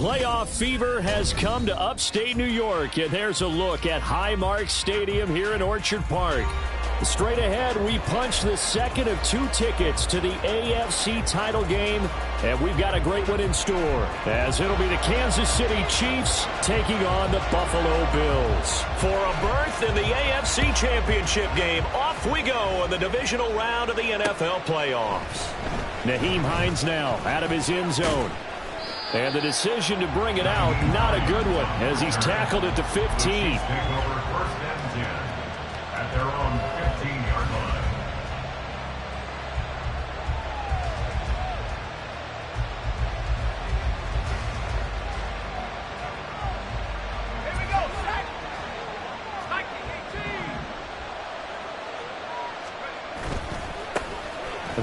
Playoff fever has come to upstate New York, and there's a look at Highmark Stadium here in Orchard Park. Straight ahead, we punch the second of 2 tickets to the AFC title game, and we've got a great one in store, as it'll be the Kansas City Chiefs taking on the Buffalo Bills. For a berth in the AFC Championship game, off we go in the divisional round of the NFL playoffs. Nyheim Hines now out of his end zone. And the decision to bring it out, not a good one, as he's tackled at the 15. First and 10 at their own 15-yard line. Here we go, set.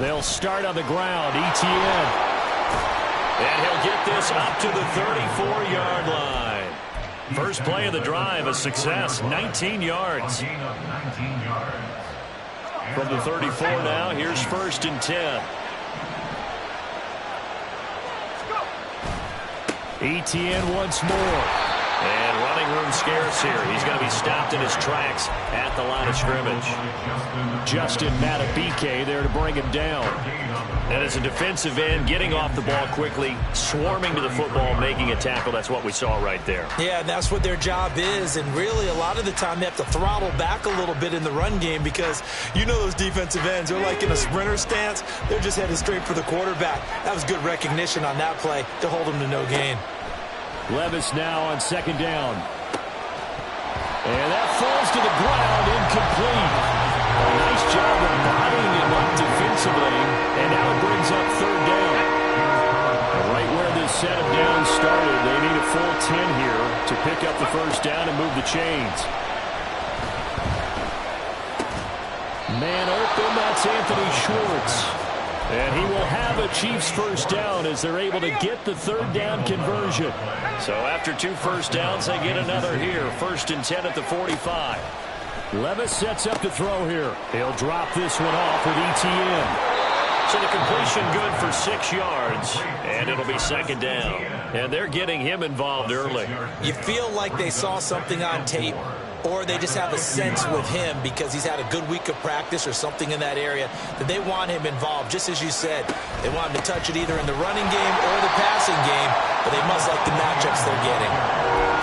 They'll start on the ground. ETN. And he'll get this up to the 34-yard line. First play of the drive, a success, 19 yards. From the 34 now, here's 1st and 10. ETN once more. And running room scarce here. He's going to be stopped in his tracks at the line of scrimmage. Justin Matabike there to bring him down. And as a defensive end, getting off the ball quickly, swarming to the football, making a tackle, that's what we saw right there. Yeah, that's what their job is, and really a lot of the time they have to throttle back a little bit in the run game because you know those defensive ends, they're like in a sprinter stance. They're just headed straight for the quarterback. That was good recognition on that play to hold him to no gain. Levis now on 2nd down. And that falls to the ground, incomplete. A nice job of bodying him up defensively, and now it brings up 3rd down. Right where this set of downs started, they need a full 10 here to pick up the 1st down and move the chains. Man open, that's Anthony Schwartz. And he will have a Chiefs 1st down as they're able to get the 3rd down conversion. So after 2 first downs, they get another here. 1st and 10 at the 45. Levis sets up to throw here. He'll drop this one off with ETN. So the completion good for 6 yards, and it'll be 2nd down. And they're getting him involved early. You feel like they saw something on tape, or they just have a sense with him because he's had a good week of practice or something in that area that they want him involved. Just as you said, they want him to touch it either in the running game or the passing game, but they must like the matchups they're getting.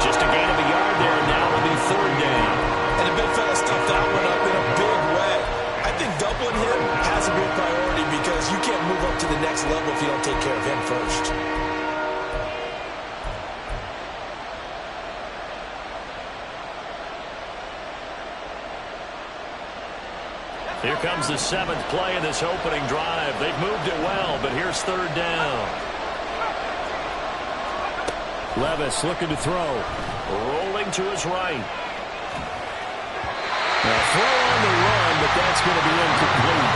Just a gain of a yard there, and now it'll be 3rd down. And the big fella stuffed that one up in a big way. I think doubling him has to be a priority because you can't move up to the next level if you don't take care of him first. Here comes the 7th play of this opening drive. They've moved it well, but here's 3rd down. Levis looking to throw. Rolling to his right. Now throw on the run, but that's going to be incomplete.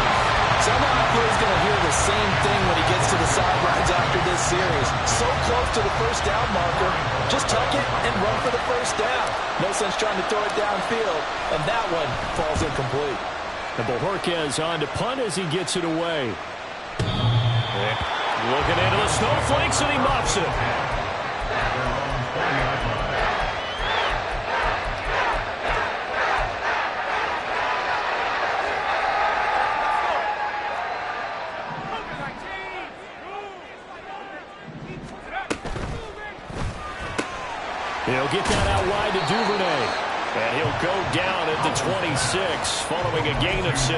Somehow I feel he's going to hear the same thing when he gets to the sidelines after this series. So close to the 1st down marker. Just tuck it and run for the 1st down. No sense trying to throw it downfield. And that one falls incomplete. And Bojorquez on to punt as he gets it away. Looking into the snowflakes, and he muffs it. He'll get that out wide to Duvernay. And he'll go down at the 26, following a gain of 6.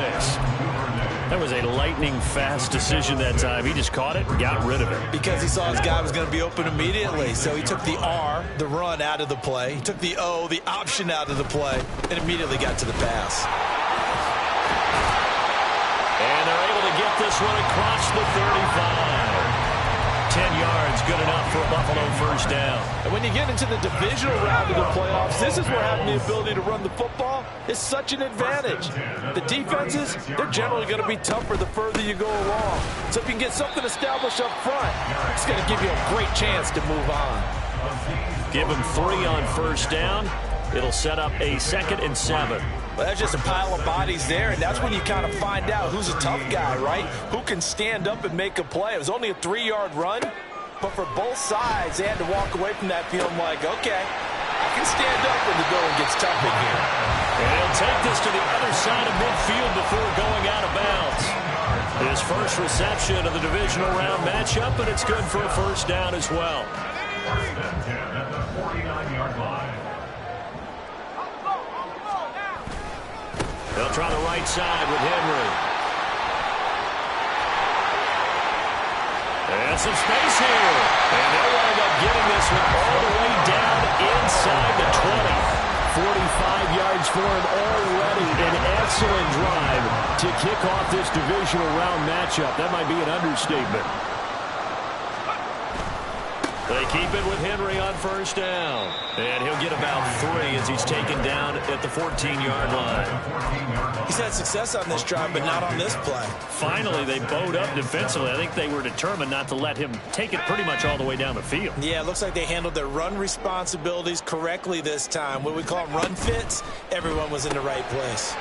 That was a lightning-fast decision that time. He just caught it and got rid of it. Because he saw his guy was going to be open immediately. So he took the R, the run, out of the play. He took the O, the option, out of the play, and immediately got to the pass. And they're able to get this one across the 35. 10 yards, good enough for a Buffalo 1st down. And when you get into the divisional round of the playoffs, this is where having the ability to run the football is such an advantage. The defenses, they're generally going to be tougher the further you go along. So if you can get something established up front, it's going to give you a great chance to move on. Give them 3 on 1st down. It'll set up a 2nd and 7. Well, that's just a pile of bodies there, and that's when you kind of find out who's a tough guy, right? Who can stand up and make a play. It was only a 3-yard run, but for both sides, they had to walk away from that feeling like, okay, I can stand up when the going gets tough in here. And he'll take this to the other side of midfield before going out of bounds. His first reception of the divisional round matchup, and it's good for a first down as well. First and 10 at the 49-yard line. They'll try the right side with Henry. And some space here. And they'll wind up getting this one all the way down inside the 20. 45 yards for him already. An excellent drive to kick off this divisional round matchup. That might be an understatement. They keep it with Henry on first down. And he'll get about 3 as he's taken down at the 14-yard line. He's had success on this drive, but not on this play. Finally, they bowed up defensively. I think they were determined not to let him take it pretty much all the way down the field. Yeah, it looks like they handled their run responsibilities correctly this time. What we call them run fits, everyone was in the right place.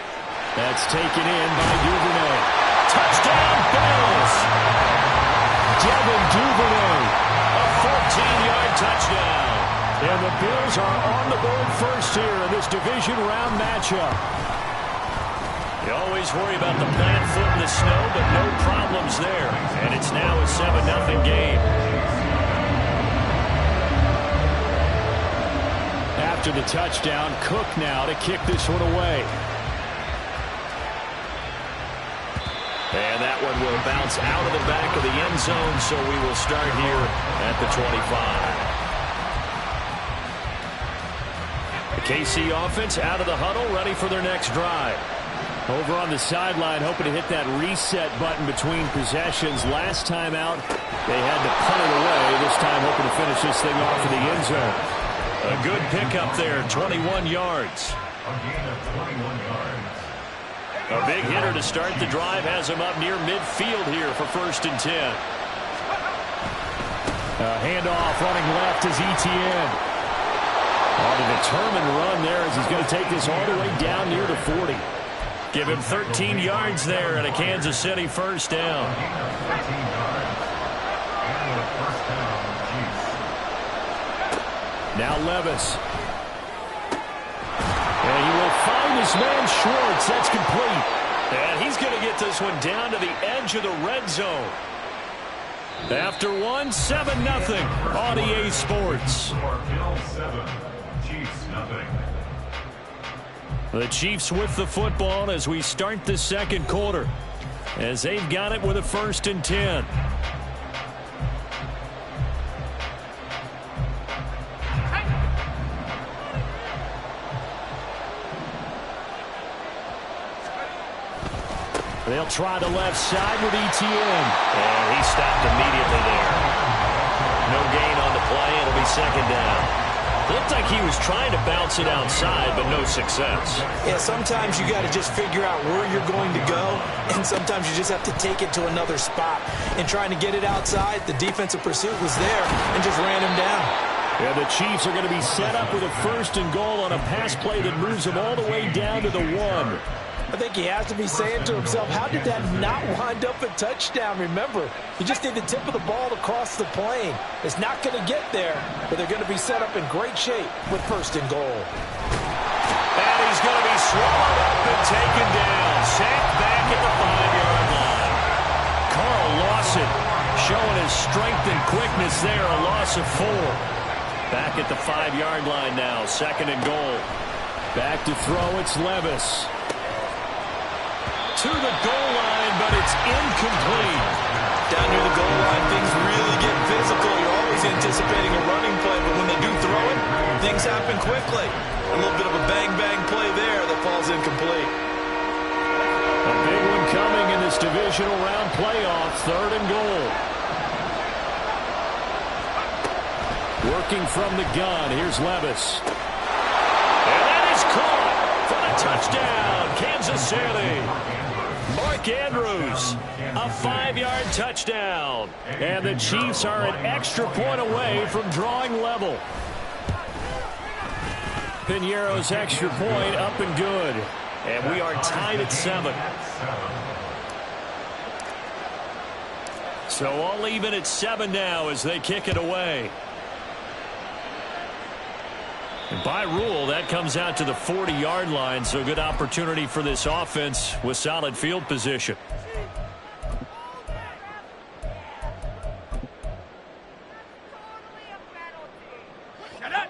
That's taken in by Duvernay. Touchdown, Bills! Devin Duvernay. 14-yard touchdown. And the Bills are on the board first here in this division round matchup. You always worry about the plant foot in the snow, but no problems there. And it's now a 7-0 game. After the touchdown, Cook now to kick this one away. And that one will bounce out of the back of the end zone, so we will start here at the 25. The KC offense out of the huddle, ready for their next drive. Over on the sideline, hoping to hit that reset button between possessions. Last time out, they had to punt it away. This time, hoping to finish this thing off in the end zone. A good pickup there, 21 yards. A gain of 21 yards. A big hitter to start the drive has him up near midfield here for first and 10. Handoff running left is Etienne. On a determined run there as he's going to take this all the way down near the 40. Give him 13 yards there and a Kansas City first down. A gain of 13 yards. And a first down, Chiefs. Now Levis. And he will find his man Schwartz. That's complete. And he's going to get this one down to the edge of the red zone. After one, 7-0 on EA Sports. Bills 7, Chiefs nothing. The Chiefs with the football as we start the second quarter, as they've got it with a first and 10. They'll try the left side with Etienne. And he stopped immediately there. No gain on the play. It'll be second down. Looked like he was trying to bounce it outside, but no success. Yeah, sometimes you got to just figure out where you're going to go, and sometimes you just have to take it to another spot. And trying to get it outside, the defensive pursuit was there and just ran him down. Yeah, the Chiefs are going to be set up with a first and goal on a pass play that moves them all the way down to the 1. I think he has to be saying to himself, how did that not wind up a touchdown? Remember, he just did the tip of the ball across the plane. It's not going to get there, but they're going to be set up in great shape with first and goal. And he's going to be swallowed up and taken down. Sacked back at the 5-yard line. Carl Lawson showing his strength and quickness there. A loss of 4. Back at the 5-yard line now. Second and goal. Back to throw, it's Levis. To the goal line, but it's incomplete. Down near the goal line, things really get physical. You're always anticipating a running play, but when they do throw it, things happen quickly. A little bit of a bang-bang play there that falls incomplete. A big one coming in this divisional round playoff, third and goal. Working from the gun, here's Levis. And that is caught for the touchdown, Kansas City. Mark Andrews, a 5-yard touchdown. And the Chiefs are an extra point away from drawing level. Piñeiro's extra point up and good. And we are tied at 7. So all even at 7 now as they kick it away. And by rule, that comes out to the 40-yard line, so good opportunity for this offense with solid field position.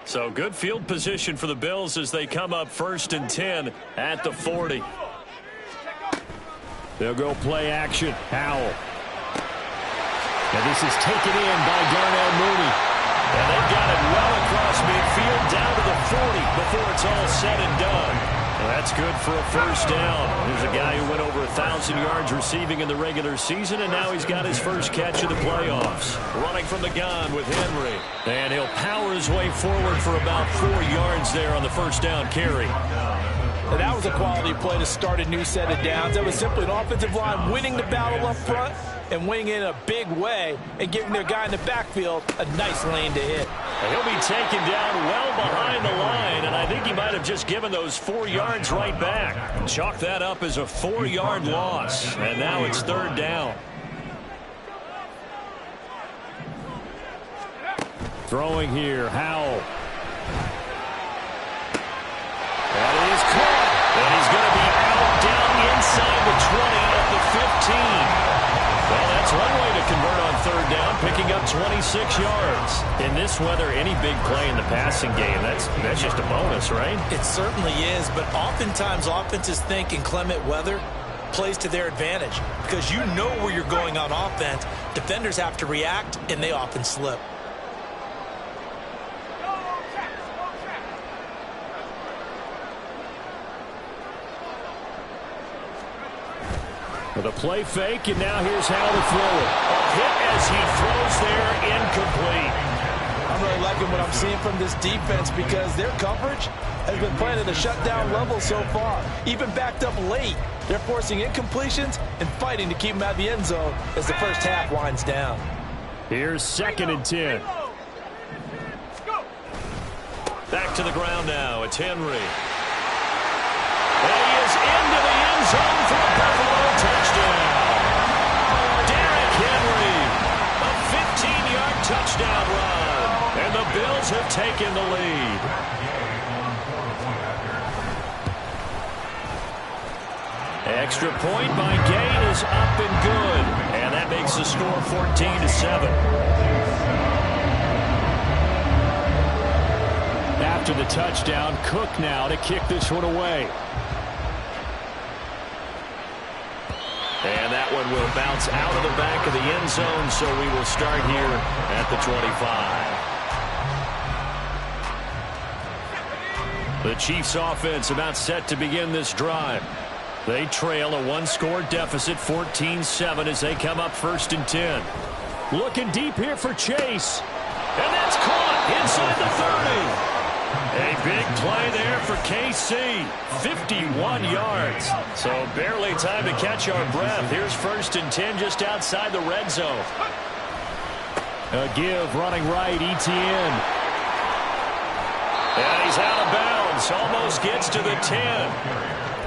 So good field position for the Bills as they come up 1st and 10 at the 40. They'll go play action. Howell. And this is taken in by Darnell Mooney. And they've got it well across midfield down to the 40 before it's all said and done. Well, that's good for a first down. There's a guy who went over 1,000 yards receiving in the regular season, and now he's got his first catch of the playoffs. Running from the gun with Henry. And he'll power his way forward for about 4 yards there on the first down carry. And that was a quality play to start a new set of downs. That was simply an offensive line winning the battle up front and winning it in a big way and giving their guy in the backfield a nice lane to hit. And he'll be taken down well behind the line, and I think he might have just given those 4 yards right back. Chalk that up as a 4-yard loss, and now it's 3rd down. Throwing here, Howell. That is caught. And he's going to be out down inside the 20 at the 15. Well, that's one way to convert on 3rd down, picking up 26 yards. In this weather, any big play in the passing game, that's just a bonus, right? It certainly is, but oftentimes offenses think in clement weather plays to their advantage because you know where you're going on offense. Defenders have to react, and they often slip. With a play fake, and now here's how to throw it. A hit as he throws there, incomplete. I'm really liking what I'm seeing from this defense because their coverage has been playing at a shutdown level so far. Even backed up late, they're forcing incompletions and fighting to keep them out of the end zone as the first half winds down. Here's 2nd and 10. Back to the ground now. It's Henry. And he is into the end zone for a Buffalo touchdown. Derrick Henry, a 15-yard touchdown run. And the Bills have taken the lead. Extra point by Gain is up and good. And that makes the score 14-7. After the touchdown, Cook now to kick this one away. And that one will bounce out of the back of the end zone, so we will start here at the 25. The Chiefs offense about set to begin this drive. They trail a one-score deficit, 14-7, as they come up 1st and 10. Looking deep here for Chase. And that's caught inside the 30. A big play there for KC. 51 yards. So barely time to catch our breath. Here's 1st and 10 just outside the red zone. A give running right, Etienne. And he's out of bounds. Almost gets to the 10.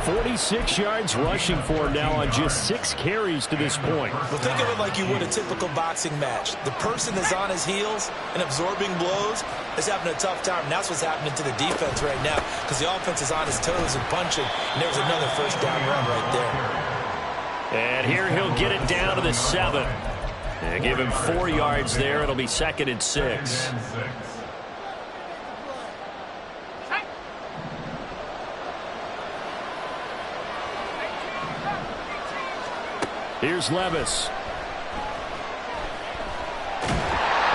46 yards rushing for him now on just 6 carries to this point. Well, think of it like you would a typical boxing match. The person that's on his heels and absorbing blows is having a tough time. And that's what's happening to the defense right now because the offense is on his toes and punching. And there's another first down run right there. And here he'll get it down to the 7. And give him 4 yards there. It'll be 2nd and 6. Here's Levis.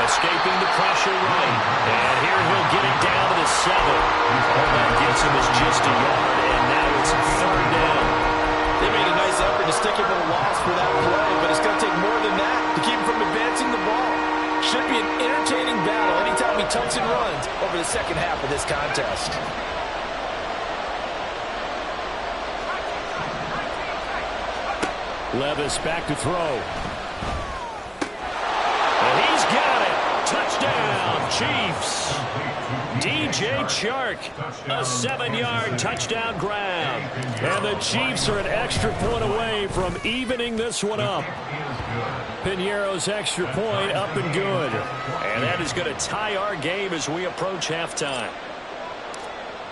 Escaping the pressure right. And here he'll get it down to the 7. All that gets him is just a yard, and now it's 3rd down. They made a nice effort to stick him in a loss for that play, but it's going to take more than that to keep him from advancing the ball. Should be an entertaining battle anytime he tucks and runs over the second half of this contest. Levis back to throw. And he's got it. Touchdown, Chiefs. DJ Chark, a 7-yard touchdown grab. And the Chiefs are an extra point away from evening this one up. Piñeiro's extra point up and good. And that is going to tie our game as we approach halftime.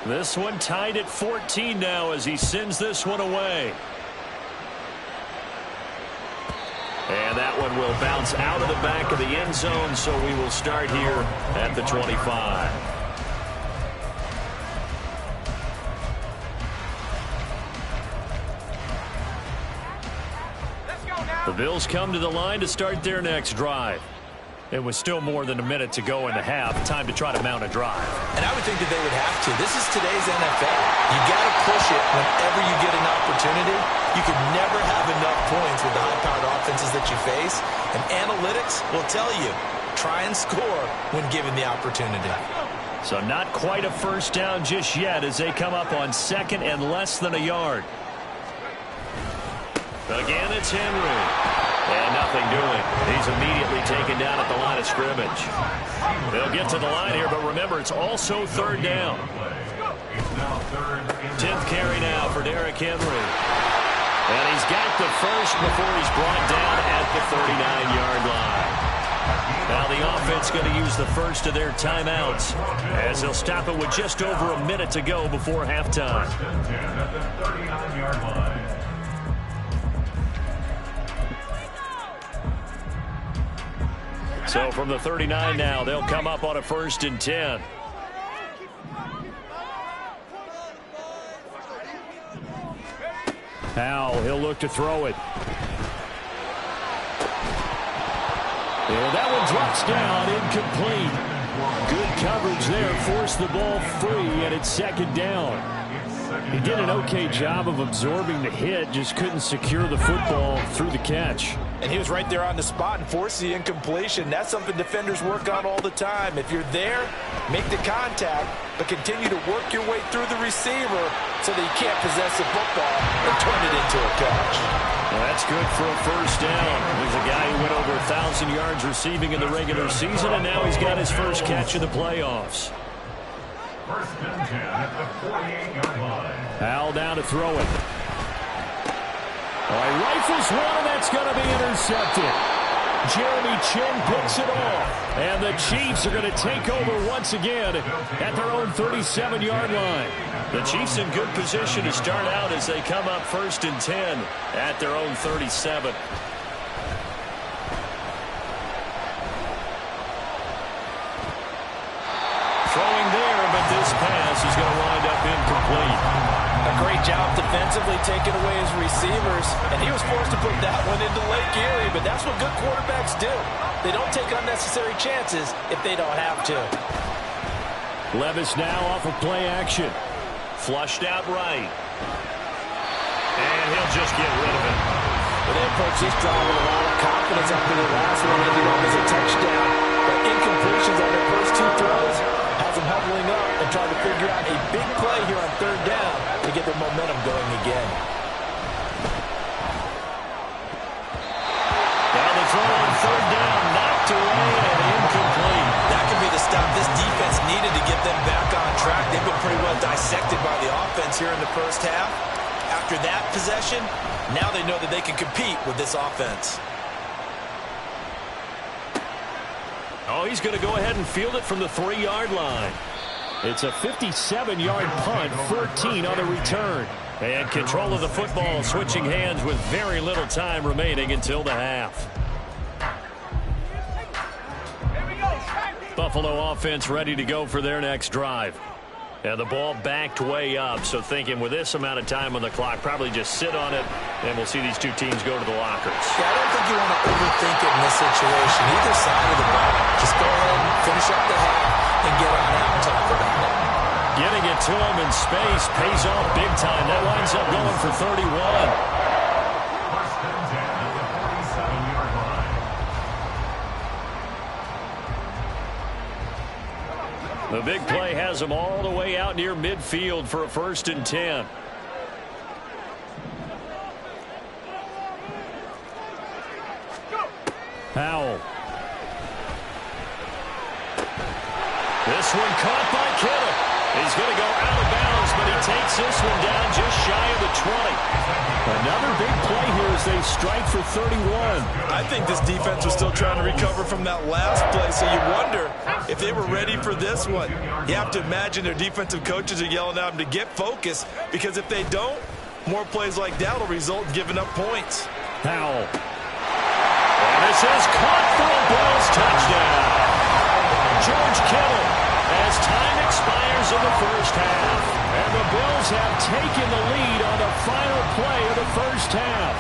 This one tied at 14 now as he sends this one away. And that one will bounce out of the back of the end zone, so we will start here at the 25. The Bills come to the line to start their next drive. It was still more than a minute to go in the half. Time to try to mount a drive. And I would think that they would have to. This is today's NFL. You got to push it whenever you get an opportunity. You can never have enough points with the high-powered offenses that you face. And analytics will tell you, try and score when given the opportunity. So not quite a first down just yet as they come up on second and less than a yard. Again, it's Henry. And nothing doing. He's immediately taken down at the line of scrimmage. They'll get to the line here, but remember, it's also third down. 10th carry now for Derrick Henry. And he's got the first before he's brought down at the 39-yard line. Now the offense going to use the first of their timeouts as they'll stop it with just over a minute to go before halftime. So from the 39 now, they'll come up on a 1st and 10. Now he'll look to throw it. And that one drops down, incomplete. Good coverage there, forced the ball free, and it's second down. He did an okay job of absorbing the hit, just couldn't secure the football through the catch. And he was right there on the spot and forced the incompletion. That's something defenders work on all the time. If you're there, make the contact, but continue to work your way through the receiver so that you can't possess the football and turn it into a catch. Well, that's good for a first down. There's a guy who went over 1,000 yards receiving in the regular season, and now he's got his first catch in the playoffs. 1st and 10 at the 48-yard line. Howell down to throw it. All right, rifles one, and that's going to be intercepted. Jeremy Chin picks it off. And the Chiefs are going to take over once again at their own 37-yard line. The Chiefs in good position to start out as they come up 1st and 10 at their own 37. Throwing there, but this pass is going to wind up incomplete. A great job defensively taking away his receivers, and he was forced to put that one into Lake Erie, but that's what good quarterbacks do. They don't take unnecessary chances if they don't have to. Levis now off of play action. Flushed out right. And he'll just get rid of it. Well, they approach this drive with a lot of confidence after the last one ended up as a touchdown. But incompletions on their first 2 throws has them huddling up and trying to figure out a big play here on 3rd down to get their momentum going again. Now the throw on 3rd down, knocked away and incomplete. That could be the stop this defense needed to get them back on track. They've been pretty well dissected by the offense here in the first half. After that possession, now they know that they can compete with this offense. Oh, he's going to go ahead and field it from the 3-yard line. It's a 57-yard punt, 14 on the return. And control of the football switching hands with very little time remaining until the half. Buffalo offense ready to go for their next drive. And the ball backed way up, so thinking with this amount of time on the clock, probably just sit on it, and we'll see these two teams go to the lockers. Yeah, I don't think you want to overthink it in this situation. Either side of the ball, just go ahead and finish up the half and get on out and talk about it. Getting it to him in space pays off big time. That winds up going for 31. 1st and 10 at the 47-yard line. The big play has him all the way out near midfield for a 1st and 10. Howell. This one caught by Kittle. He's going to go out of bounds, but he takes this one down just shy of the 20. Another big play here as they strike for 31. I think this defense was still trying to recover from that last play, so you wonder if they were ready for this one. You have to imagine their defensive coaches are yelling at them to get focused, because if they don't, more plays like that will result in giving up points. Powell. And this is caught for a Bills touchdown. George Kittle as time expires in the first half. And the Bills have taken the lead on the final play of the first half.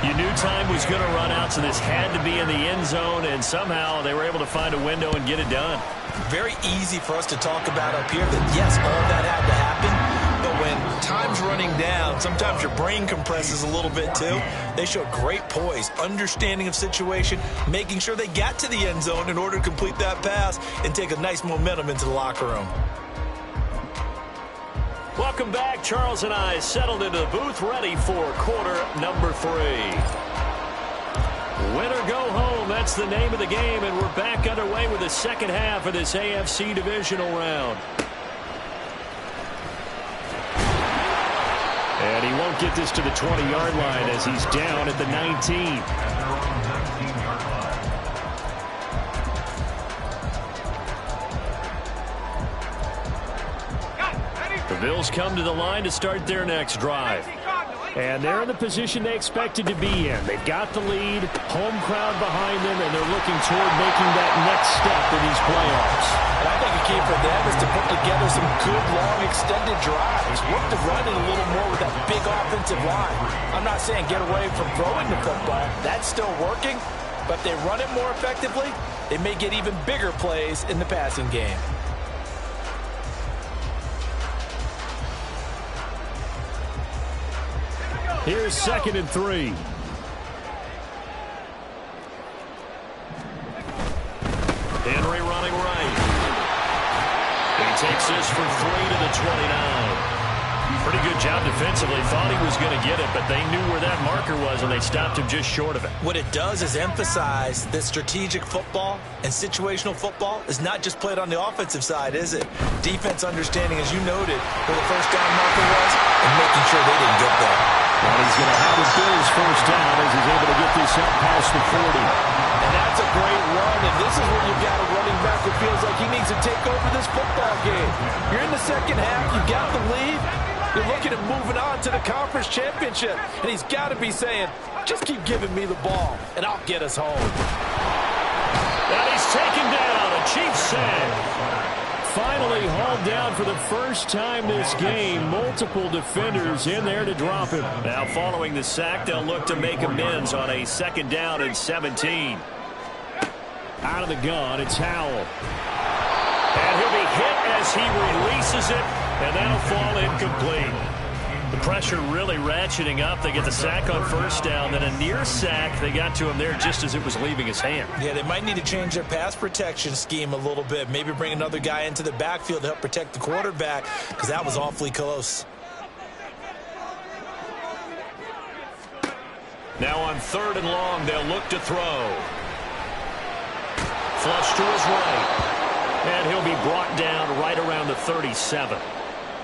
You knew time was going to run out, so this had to be in the end zone, and somehow they were able to find a window and get it done. Very easy for us to talk about up here that, yes, all that had to happen, but when time's running down, sometimes your brain compresses a little bit too. They showed great poise, understanding of situation, making sure they got to the end zone in order to complete that pass and take a nice momentum into the locker room. Welcome back. Charles and I settled into the booth ready for quarter number 3. Win or go home, that's the name of the game, and we're back underway with the second half of this AFC divisional round. And he won't get this to the 20-yard line as he's down at the 19. The Bills come to the line to start their next drive. And they're in the position they expected to be in. They've got the lead, home crowd behind them, and they're looking toward making that next step in these playoffs. And I think a key for them is to put together some good, long, extended drives. Work the run a little more with that big offensive line. I'm not saying get away from throwing the football. That's still working. But if they run it more effectively, they may get even bigger plays in the passing game. Here's 2nd and 3. Henry running right. He takes this for 3 to the 29. Pretty good job defensively. Thought he was going to get it, but they knew where that marker was, and they stopped him just short of it. What it does is emphasize that strategic football and situational football is not just played on the offensive side, is it? Defense understanding, as you noted, where the first down marker was and making sure they didn't get there. And he's going to have his Bills first down as he's able to get this up past the 40. And that's a great run, and this is where you've got a running back who feels like he needs to take over this football game. You're in the second half, you've got the lead, you're looking at moving on to the conference championship, and he's got to be saying, just keep giving me the ball, and I'll get us home. And he's taken down, a Chiefs sack. Finally hauled down for the first time this game. Multiple defenders in there to drop him. Now following the sack, they'll look to make amends on a 2nd down and 17. Out of the gun, it's Howell. And he'll be hit as he releases it, and that'll fall incomplete. The pressure really ratcheting up. They get the sack on first down, then a near sack. They got to him there just as it was leaving his hand. Yeah, they might need to change their pass protection scheme a little bit. Maybe bring another guy into the backfield to help protect the quarterback, because that was awfully close. Now on 3rd and long, they'll look to throw. Flush to his right. And he'll be brought down right around the 37.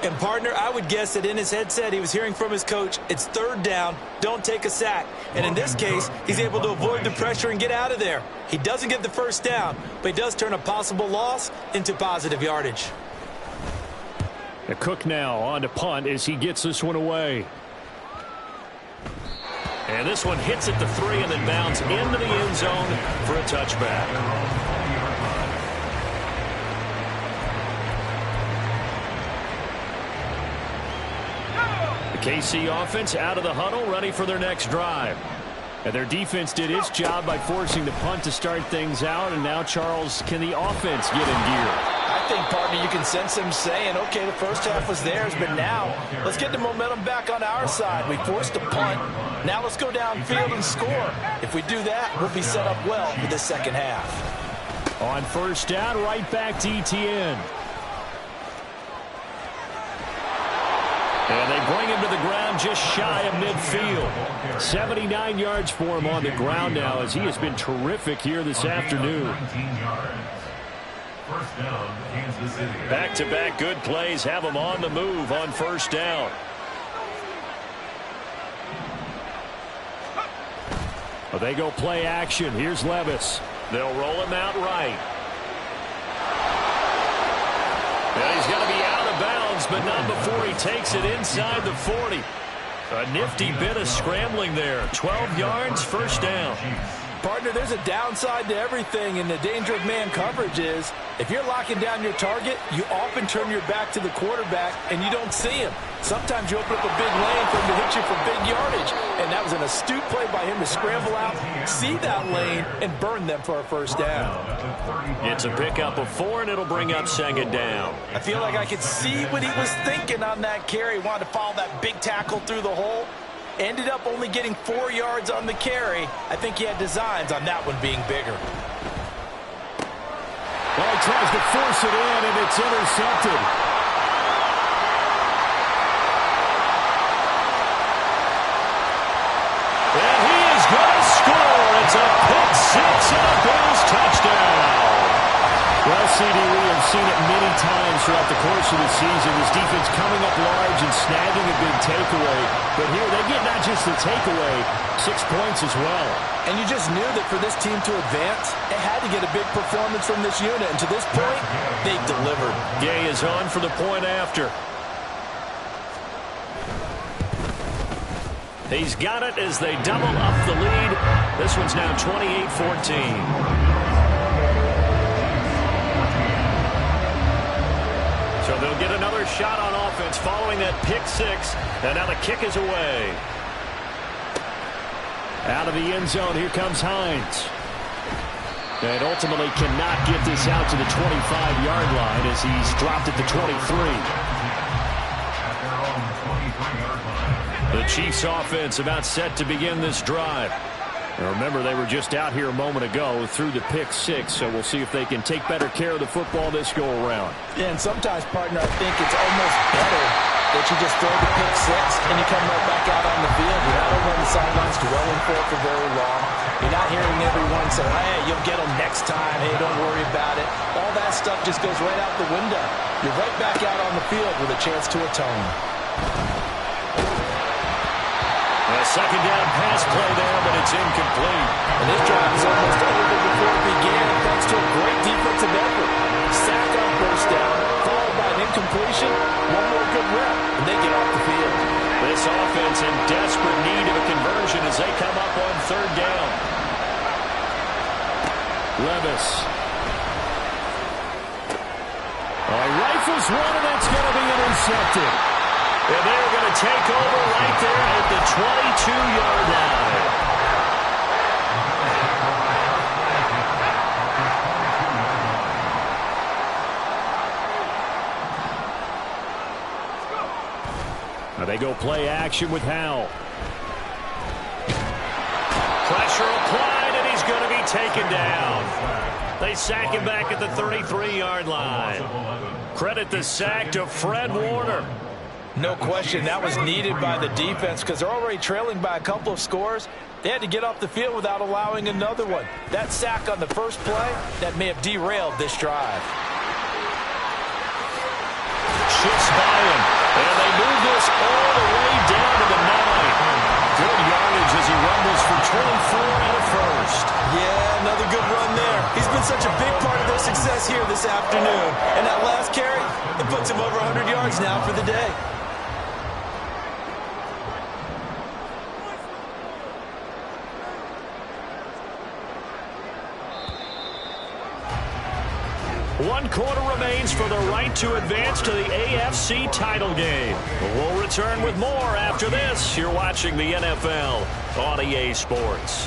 And, partner, I would guess that in his headset he was hearing from his coach, it's 3rd down, don't take a sack. And in this case, he's able to avoid the pressure and get out of there. He doesn't get the first down, but he does turn a possible loss into positive yardage. The Cook now on to punt as he gets this one away. And this one hits at the 3 and then bounds into the end zone for a touchback. KC offense out of the huddle, ready for their next drive. And their defense did its job by forcing the punt to start things out. And now, Charles, can the offense get in gear? I think, partner, you can sense him saying, okay, the first half was theirs, but now let's get the momentum back on our side. We forced a punt. Now let's go downfield and score. If we do that, we'll be set up well for the second half. On first down, right back to ETN. And they bring him to the ground just shy of midfield. 79 yards for him on the ground now as he has been terrific here this afternoon. First down, Kansas City. Back-to-back good plays have them on the move on first down. Well, they go play action. Here's Levis. They'll roll him out right. And he's going to be out of bounds, but not before he takes it inside the 40. A nifty bit of scrambling there. 12 yards, first down. Partner, there's a downside to everything, and the danger of man coverage is if you're locking down your target, you often turn your back to the quarterback and you don't see him. Sometimes you open up a big lane for him to hit you for big yardage, and that was an astute play by him to scramble out, see that lane, and burn them for a first down. It's a pickup of 4, and it'll bring up second down. I feel like I could see what he was thinking on that carry. Wanted to follow that big tackle through the hole. Ended up only getting 4 yards on the carry. I think he had designs on that one being bigger. Well, he tries to force it in, and it's intercepted. And he is going to score. It's a pick six and a Bills touchdown. Well, CD, we have seen it many times throughout the course of the season. This defense coming up large and snagging a big takeaway. But here they get not just the takeaway, 6 points as well. And you just knew that for this team to advance, it had to get a big performance from this unit. And to this point, they've delivered. Gay is on for the point after. He's got it as they double up the lead. This one's now 28-14. So they'll get another shot on offense following that pick six. And now the kick is away. Out of the end zone, here comes Hines. And ultimately cannot get this out to the 25-yard line as he's dropped at the 23. At their own 23-yard line. The Chiefs offense about set to begin this drive. And remember, they were just out here a moment ago through the pick six, so we'll see if they can take better care of the football this go-around. Yeah, and sometimes, partner, I think it's almost better that you just throw the pick six and you come right back out on the field. You're not over on the sidelines dwelling for it for very long. You're not hearing everyone say, hey, you'll get them next time. Hey, don't worry about it. All that stuff just goes right out the window. You're right back out on the field with a chance to atone. A second down pass play there, but it's incomplete. And this drive is almost over before it began, thanks to a great defensive effort. Sack on first down, followed by an incompletion, one more good rep, and they get off the field. This offense in desperate need of a conversion as they come up on third down. Levis. He rifles one, and that's going to be intercepted. And they're going to take over right there at the 22-yard line. Now they go play action with Howell. Pressure applied, and he's going to be taken down. They sack him back at the 33-yard line. Credit the sack to Fred Warner. No question, that was needed by the defense because they're already trailing by a couple of scores. They had to get off the field without allowing another one. That sack on the first play, that may have derailed this drive. Shifts by him, and they move this all the way down to the 9. Good yardage as he rumbles for 24 and a first. Yeah, another good run there. He's been such a big part of their success here this afternoon. And that last carry, it puts him over 100 yards now for the day. One quarter remains for the right to advance to the AFC title game. We'll return with more after this. You're watching the NFL on EA Sports.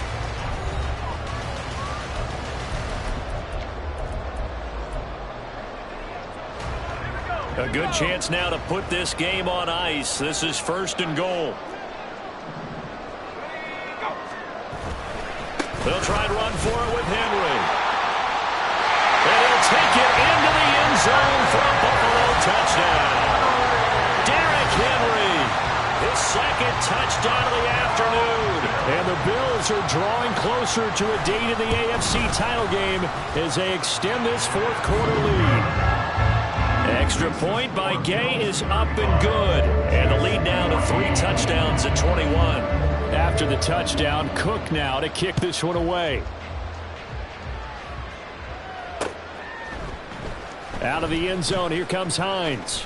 A good chance now to put this game on ice. This is first and goal. They'll try and run for it with Henry. And he'll take it into the end zone for a Buffalo touchdown. Derrick Henry, his second touchdown of the afternoon. And the Bills Rams are drawing closer to a date in the AFC title game as they extend this fourth quarter lead. Extra point by Gay is up and good. And the lead now to 3 touchdowns at 21. After the touchdown, Cook now to kick this one away. Out of the end zone, here comes Hines.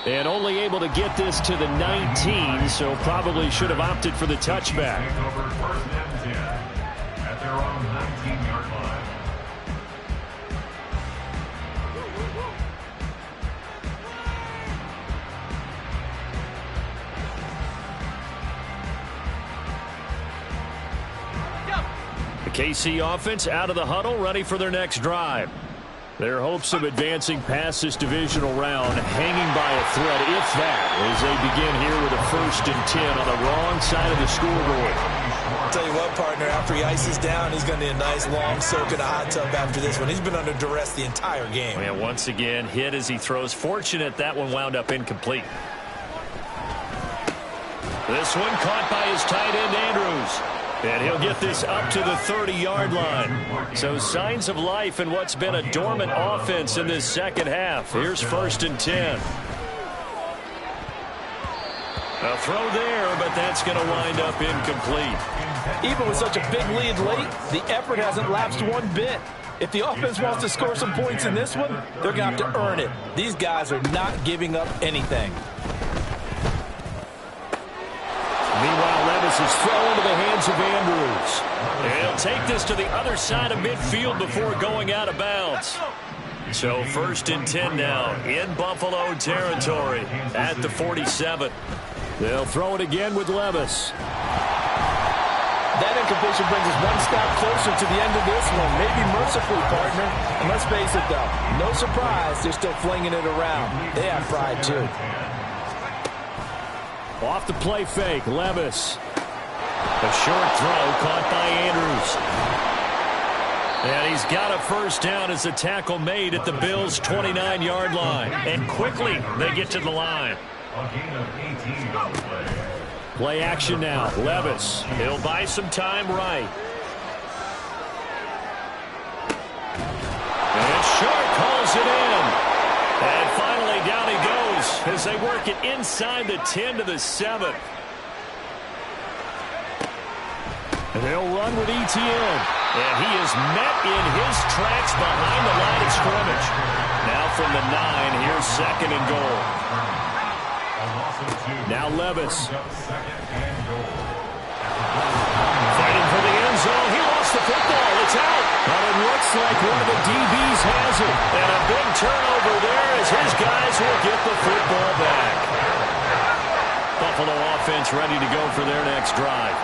And only able to get this to the 19, so probably should have opted for the touchback. Over first and 10 at their own 19-yard line. The KC offense out of the huddle, ready for their next drive. Their hopes of advancing past this divisional round hanging by a thread, if that, as they begin here with a 1st and 10 on the wrong side of the scoreboard. I'll tell you what, partner, after he ices down, he's going to need a nice long soak in a hot tub after this one. He's been under duress the entire game. And once again, hit as he throws. Fortunate that one wound up incomplete. This one caught by his tight end, Andrews. And he'll get this up to the 30-yard line. So signs of life in what's been a dormant offense in this second half. Here's 1st and 10. A throw there, but that's going to wind up incomplete. Even with such a big lead late, the effort hasn't lapsed one bit. If the offense wants to score some points in this one, they're going to have to earn it. These guys are not giving up anything. Meanwhile, Levis is thrown into the hands of Andrews. And he'll take this to the other side of midfield before going out of bounds. So 1st and 10 now in Buffalo territory at the 47. They'll throw it again with Levis. That incompletion brings us one step closer to the end of this one. Maybe mercifully, partner. And let's face it, though, no surprise they're still flinging it around. They have pride, too. Off the play fake, Levis. A short throw caught by Andrews. And he's got a 1st down as the tackle made at the Bills' 29-yard line. And quickly they get to the line. A gain of 18 on the play. Play action now. Levis. He'll buy some time right. And Sharp calls it in. And finally down he goes as they work it inside the 10 to the 7. And they'll run with ETN. And he is met in his tracks behind the line of scrimmage. Now from the 9, here's 2nd and goal. Now Levis. Fighting for the end zone. He lost the football. It's out. But it looks like one of the DBs has it. And a big turnover there as his guys will get the football back. Buffalo offense ready to go for their next drive.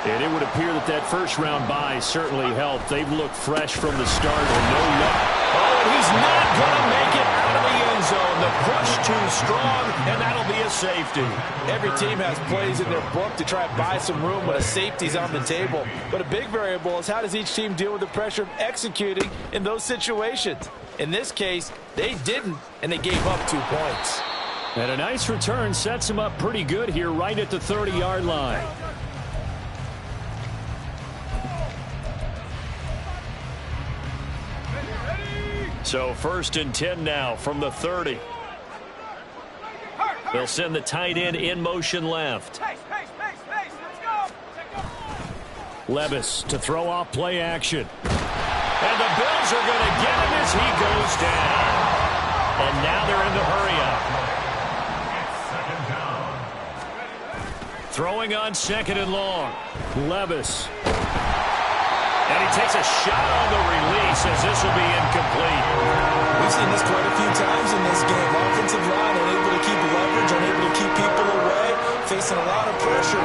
And it would appear that that first-round bye certainly helped. They've looked fresh from the start with no luck. Oh, and he's not going to make it out of the end zone. The push too strong, and that'll be a safety. Every team has plays in their book to try and buy some room when a safety's on the table. But a big variable is how does each team deal with the pressure of executing in those situations. In this case, they didn't, and they gave up 2 points. And a nice return sets him up pretty good here right at the 30-yard line. So 1st and 10 now from the 30. They'll send the tight end in motion left. Levis to throw off play action. And the Bills are going to get him as he goes down. And now they're in the hurry up. Throwing on 2nd and long. Levis. And he takes a shot on the release as this will be incomplete. We've seen this quite a few times in this game. Offensive line unable to keep leverage, unable to keep people away, facing a lot of pressure.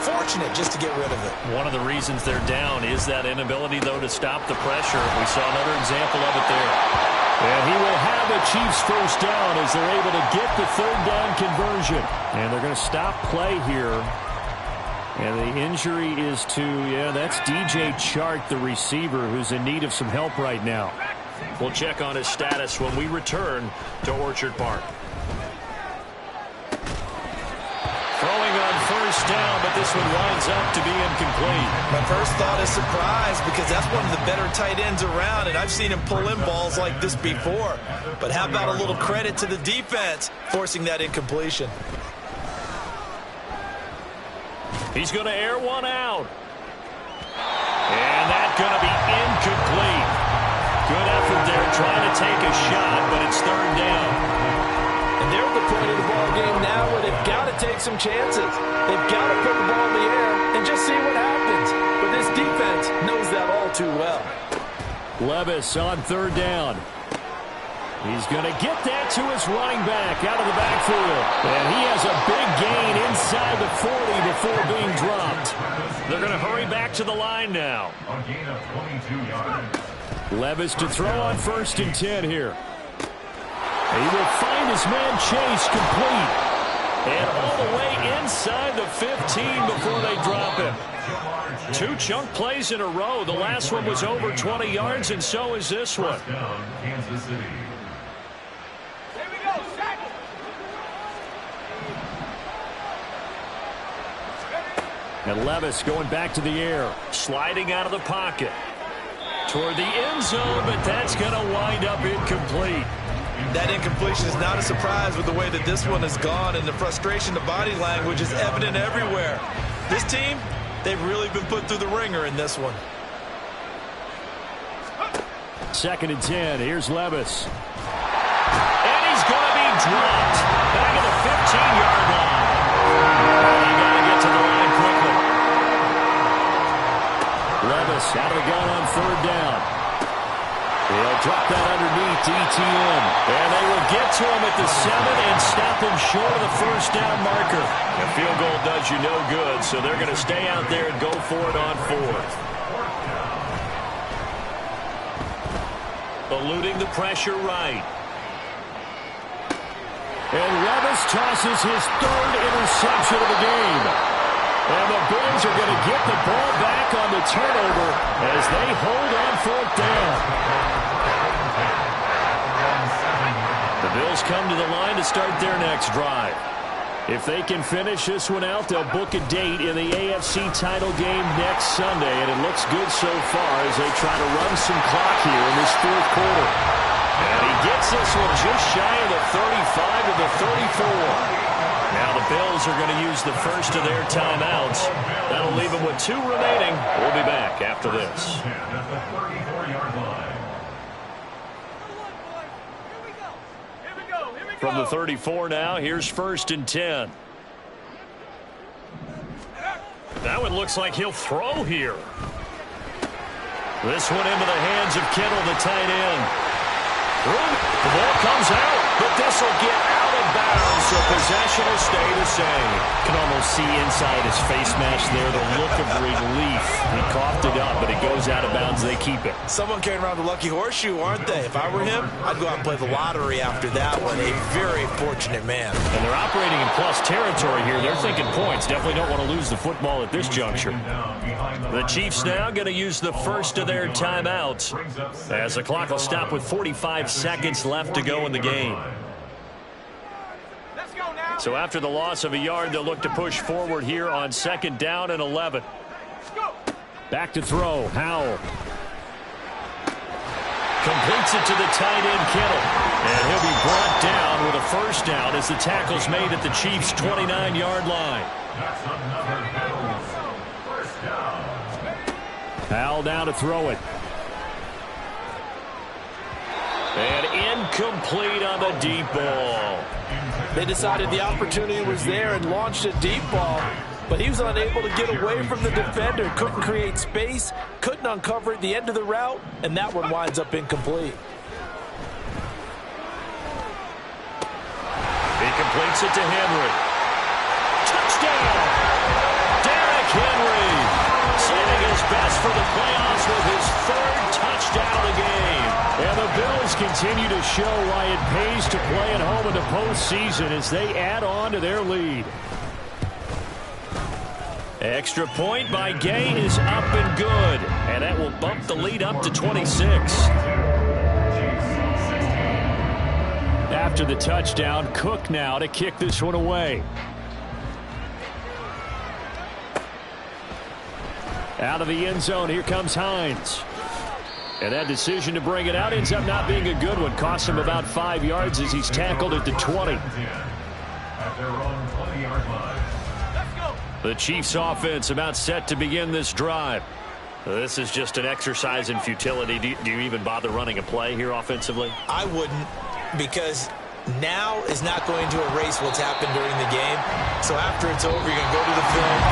Fortunate just to get rid of it. One of the reasons they're down is that inability, though, to stop the pressure. We saw another example of it there. And he will have the Chiefs 1st down as they're able to get the 3rd down conversion. And they're going to stop play here. And the injury is to, that's DJ Chark, the receiver, who's in need of some help right now. We'll check on his status when we return to Orchard Park. Throwing on 1st first down, but this one winds up to be incomplete. My first thought is surprise because that's one of the better tight ends around, and I've seen him pull in balls like this before. But how about a little credit to the defense forcing that incompletion? He's going to air one out. And that's going to be incomplete. Good effort there trying to take a shot, but it's third down. And they're at the point of the ball game now where they've got to take some chances. They've got to put the ball in the air and just see what happens. But this defense knows that all too well. Levis on third down. He's going to get that to his running back out of the backfield. And he has a big gain inside the 40 before being dropped. They're going to hurry back to the line now. A gain of 22 yards. Levis to throw on 1st and 10 here. He will find his man Chase complete. And all the way inside the 15 before they drop him. 2 chunk plays in a row. The last one was over 20 yards, and so is this one. Down, Kansas City. Here we go, sack it. And Levis going back to the air. Sliding out of the pocket. Toward the end zone, but that's going to wind up incomplete. That incompletion is not a surprise with the way that this one has gone, and the frustration, the body language is evident everywhere. This team, they've really been put through the ringer in this one. 2nd and 10. Here's Levis. And he's going to be dropped back at the 15-yard line. They got to get to the line quickly. Levis out of the gun on 3rd down. He'll drop that underneath to ETN. And they will get to him at the 7 and stop him short of the 1st down marker. A field goal does you no good, so they're going to stay out there and go for it on 4th. Eluding the pressure right. And Levis tosses his 3rd interception of the game. And the Bills are going to get the ball back on the turnover as they hold on 4th down. The Bills come to the line to start their next drive. If they can finish this one out, they'll book a date in the AFC title game next Sunday, and it looks good so far as they try to run some clock here in this 4th quarter. And he gets this one just shy of the 35 to the 34. Now the Bills are going to use the first of their timeouts. That'll leave them with 2 remaining. We'll be back after this. At the 34-yard line. From the 34 now, here's 1st and 10. That one looks like he'll throw here. This one into the hands of Kittle, the tight end. The ball comes out, but this will get out of bounds, so possession will stay the same. Can almost see inside his face mask there the look of relief. He coughed it up, but it goes out of bounds. They keep it. Someone carrying around the lucky horseshoe, aren't they? If I were him, I'd go out and play the lottery after that one. A very fortunate man. And they're operating in plus territory here. They're thinking points. Definitely don't want to lose the football at this juncture. The Chiefs now going to use the first of their timeouts as the clock will stop with 45 seconds left to go in the game. Let's go now. So after the loss of a yard, they'll look to push forward here on 2nd down and 11. Let's go. Back to throw. Howell. Completes it to the tight end, Kittle. And he'll be brought down with a 1st down as the tackle's made at the Chiefs' 29-yard line. That's another Bills 1st down. Howell down to throw it. And incomplete on the deep ball. They decided the opportunity was there and launched a deep ball, but he was unable to get away from the defender. Couldn't create space, couldn't uncover at the end of the route, and that one winds up incomplete. He completes it to Henry. Touchdown! Derrick Henry saving his best for the playoffs with his 3rd touchdown of the game. And the Bills continue to show why it pays to play at home in the postseason as they add on to their lead. Extra point by Gay is up and good. And that will bump the lead up to 26. After the touchdown, Cook now to kick this one away. Out of the end zone, here comes Hines. And that decision to bring it out ends up not being a good one. Costs him about 5 yards as he's tackled at the 20. At their own 20-yard line. Let's go. The Chiefs offense about set to begin this drive. This is just an exercise in futility. Do you even bother running a play here offensively? I wouldn't, because now is not going to erase what's happened during the game. So after it's over, you're going to go to the film,